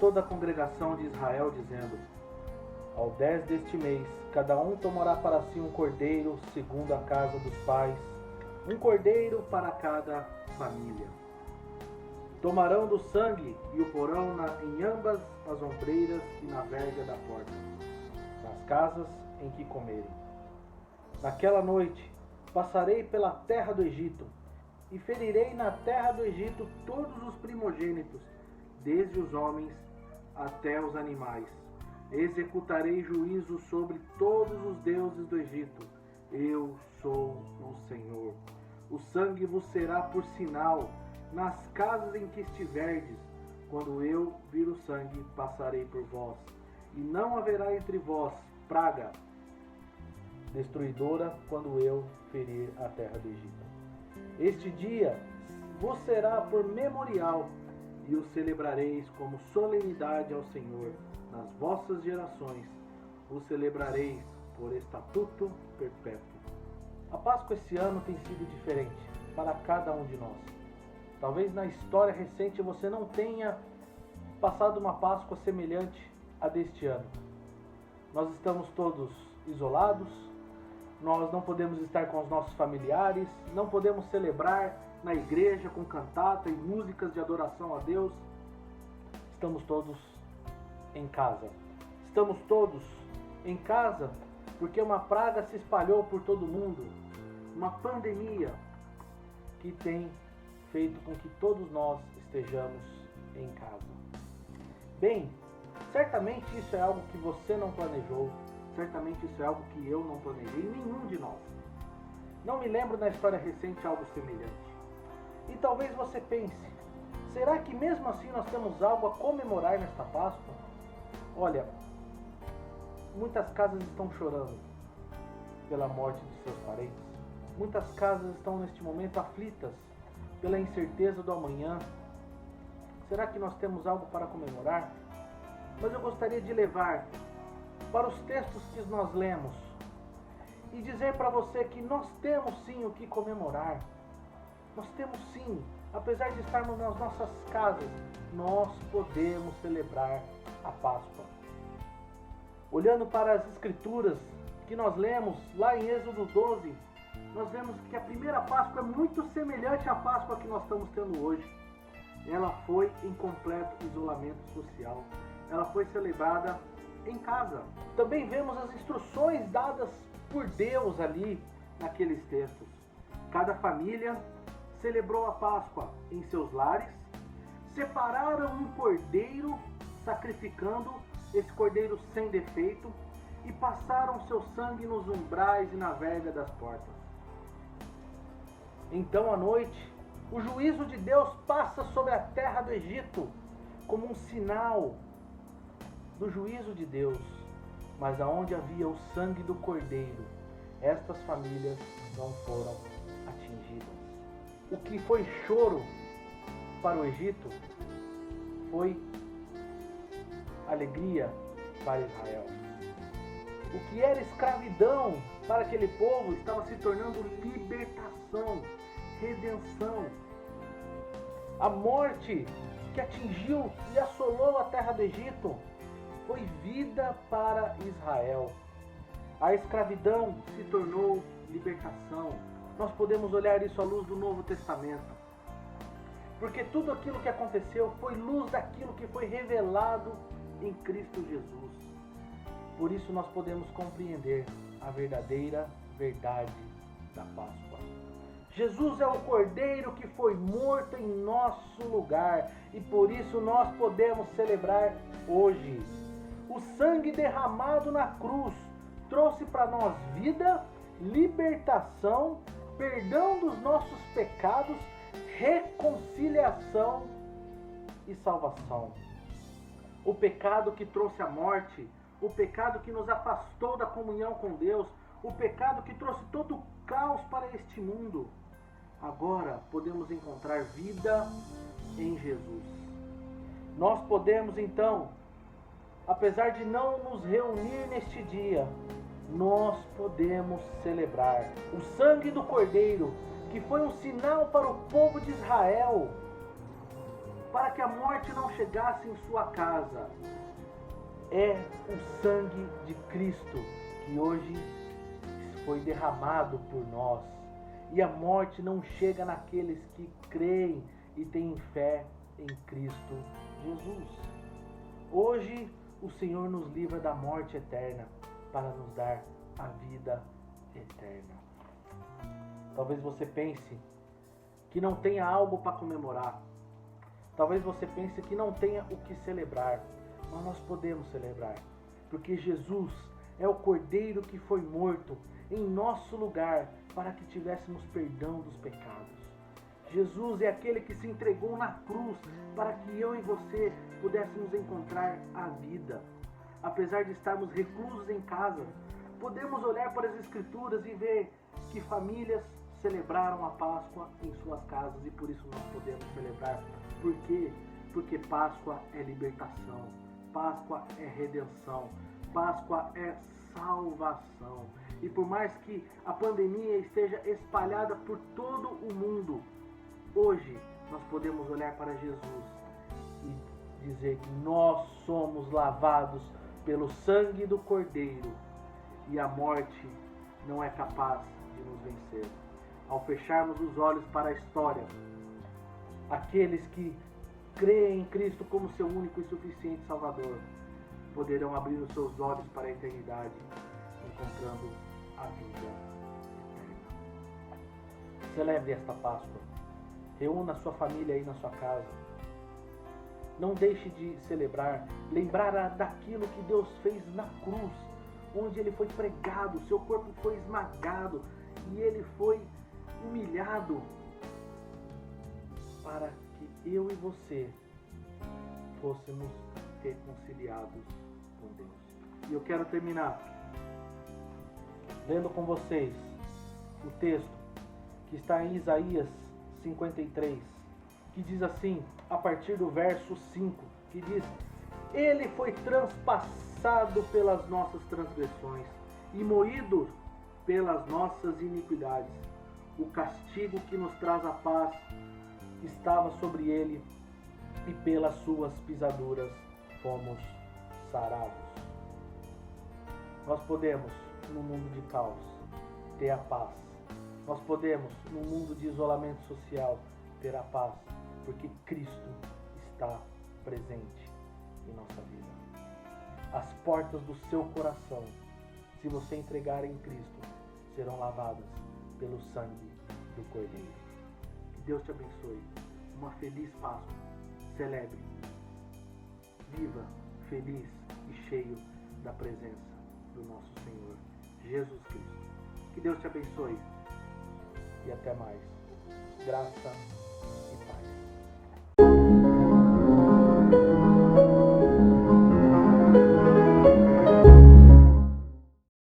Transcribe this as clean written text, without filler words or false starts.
toda a congregação de Israel, dizendo: ao 10 deste mês, cada um tomará para si um cordeiro, segundo a casa dos pais, um cordeiro para cada família. Tomarão do sangue e o porão em ambas as ombreiras e na verga da porta, nas casas em que comerem. Naquela noite passarei pela terra do Egito, e ferirei na terra do Egito todos os primogênitos, desde os homens até os animais. Executarei juízo sobre todos os deuses do Egito. Eu sou o Senhor. O sangue vos será por sinal nas casas em que estiverdes. Quando eu vir o sangue, passarei por vós, e não haverá entre vós praga destruidora quando eu ferir a terra do Egito. Este dia vos será por memorial, e o celebrareis como solenidade ao Senhor. Nas vossas gerações o celebrareis por estatuto perpétuo. A Páscoa esse ano tem sido diferente para cada um de nós. Talvez na história recente você não tenha passado uma Páscoa semelhante à deste ano. Nós estamos todos isolados, nós não podemos estar com os nossos familiares, não podemos celebrar na igreja com cantata e músicas de adoração a Deus. Estamos todos em casa. Estamos todos em casa porque uma praga se espalhou por todo mundo, uma pandemia que tem feito com que todos nós estejamos em casa. Bem, certamente isso é algo que você não planejou, certamente isso é algo que eu não planejei, nenhum de nós. Não me lembro na história recente algo semelhante. E talvez você pense, será que mesmo assim nós temos algo a comemorar nesta Páscoa? Olha, muitas casas estão chorando pela morte de seus parentes. Muitas casas estão neste momento aflitas pela incerteza do amanhã. Será que nós temos algo para comemorar? Mas eu gostaria de levar para os textos que nós lemos e dizer para você que nós temos sim o que comemorar. Nós temos sim, apesar de estarmos nas nossas casas, nós podemos celebrar a Páscoa. Olhando para as Escrituras que nós lemos lá em Êxodo 12, nós vemos que a primeira Páscoa é muito semelhante à Páscoa que nós estamos tendo hoje. Ela foi em completo isolamento social. Ela foi celebrada em casa. Também vemos as instruções dadas por Deus ali naqueles textos. Cada família celebrou a Páscoa em seus lares, separaram um cordeiro, sacrificando esse cordeiro sem defeito, e passaram seu sangue nos umbrais e na verga das portas. Então à noite, o juízo de Deus passa sobre a terra do Egito como um sinal do juízo de Deus. Mas aonde havia o sangue do cordeiro, estas famílias não foram atingidas. O que foi choro para o Egito foi alegria para Israel. O que era escravidão para aquele povo estava se tornando libertação, redenção. A morte que atingiu e assolou a terra do Egito foi vida para Israel. A escravidão se tornou libertação. Nós podemos olhar isso à luz do Novo Testamento. Porque tudo aquilo que aconteceu foi luz daquilo que foi revelado em Cristo Jesus. Por isso nós podemos compreender a verdadeira verdade da Páscoa. Jesus é o Cordeiro que foi morto em nosso lugar e por isso nós podemos celebrar hoje. O sangue derramado na cruz trouxe para nós vida, libertação, perdão dos nossos pecados, reconciliação e salvação. O pecado que trouxe a morte, o pecado que nos afastou da comunhão com Deus, o pecado que trouxe todo o caos para este mundo, agora podemos encontrar vida em Jesus. Nós podemos então, apesar de não nos reunir neste dia, nós podemos celebrar o sangue do Cordeiro, que foi um sinal para o povo de Israel, para que a morte não chegasse em sua casa. É o sangue de Cristo que hoje foi derramado por nós. E a morte não chega naqueles que creem e têm fé em Cristo Jesus. Hoje o Senhor nos livra da morte eterna para nos dar a vida eterna. Talvez você pense que não tenha algo para comemorar. Talvez você pense que não tenha o que celebrar. Mas nós podemos celebrar, porque Jesus é o Cordeiro que foi morto em nosso lugar para que tivéssemos perdão dos pecados. Jesus é aquele que se entregou na cruz para que eu e você pudéssemos encontrar a vida. Apesar de estarmos reclusos em casa, podemos olhar para as Escrituras e ver que famílias celebraram a Páscoa em suas casas e por isso nós podemos celebrar. Por quê? Porque Páscoa é libertação, Páscoa é redenção, Páscoa é salvação. E por mais que a pandemia esteja espalhada por todo o mundo, hoje nós podemos olhar para Jesus e dizer que nós somos lavados pelo sangue do Cordeiro e a morte não é capaz de nos vencer. Ao fecharmos os olhos para a história, aqueles que creem em Cristo como seu único e suficiente Salvador poderão abrir os seus olhos para a eternidade, encontrando a vida eterna. Celebre esta Páscoa. Reúna a sua família aí na sua casa. Não deixe de celebrar, lembrar daquilo que Deus fez na cruz, onde Ele foi pregado, seu corpo foi esmagado e Ele foi humilhado para que eu e você fôssemos reconciliados com Deus. E eu quero terminar lendo com vocês o texto que está em Isaías 53, que diz assim, a partir do verso 5, que diz: Ele foi transpassado pelas nossas transgressões e moído pelas nossas iniquidades. O castigo que nos traz a paz estava sobre ele, e pelas suas pisaduras fomos sarados. Nós podemos, no mundo de caos, ter a paz. Nós podemos, no mundo de isolamento social, ter a paz, porque Cristo está presente em nossa vida. As portas do seu coração, se você entregar em Cristo, serão lavadas pelo sangue do Cordeiro. Que Deus te abençoe. Uma feliz Páscoa. Celebre. Viva feliz e cheio da presença do nosso Senhor Jesus Cristo. Que Deus te abençoe. E até mais. Graça